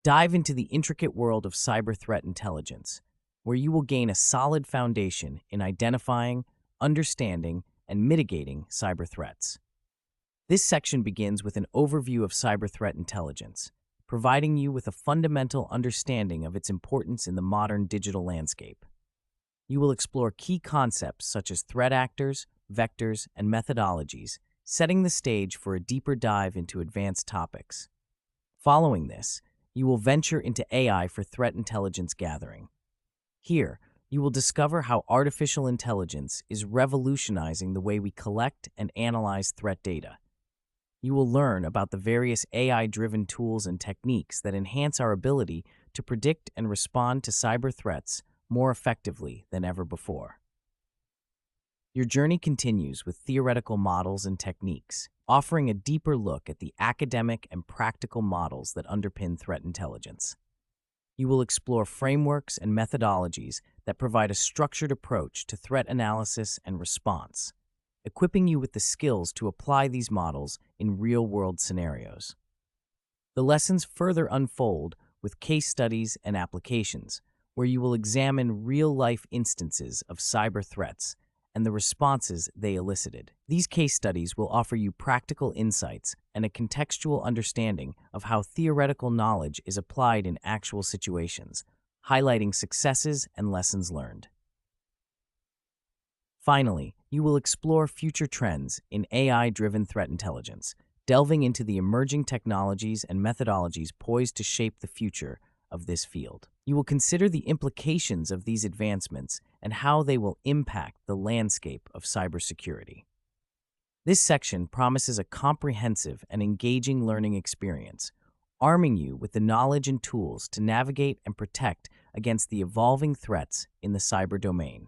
Dive into the intricate world of cyber threat intelligence, where you will gain a solid foundation in identifying, understanding, and mitigating cyber threats. This section begins with an overview of cyber threat intelligence, providing you with a fundamental understanding of its importance in the modern digital landscape. You will explore key concepts such as threat actors, vectors, and methodologies, setting the stage for a deeper dive into advanced topics. Following this, you will venture into AI for threat intelligence gathering. Here, you will discover how artificial intelligence is revolutionizing the way we collect and analyze threat data. You will learn about the various AI-driven tools and techniques that enhance our ability to predict and respond to cyber threats more effectively than ever before. Your journey continues with theoretical models and techniques, offering a deeper look at the academic and practical models that underpin threat intelligence. You will explore frameworks and methodologies that provide a structured approach to threat analysis and response, equipping you with the skills to apply these models in real-world scenarios. The lessons further unfold with case studies and applications, where you will examine real-life instances of cyber threats and the responses they elicited. These case studies will offer you practical insights and a contextual understanding of how theoretical knowledge is applied in actual situations, highlighting successes and lessons learned. Finally, you will explore future trends in AI-driven threat intelligence, delving into the emerging technologies and methodologies poised to shape the future of this field. You will consider the implications of these advancements and how they will impact the landscape of cybersecurity. This section promises a comprehensive and engaging learning experience, arming you with the knowledge and tools to navigate and protect against the evolving threats in the cyber domain.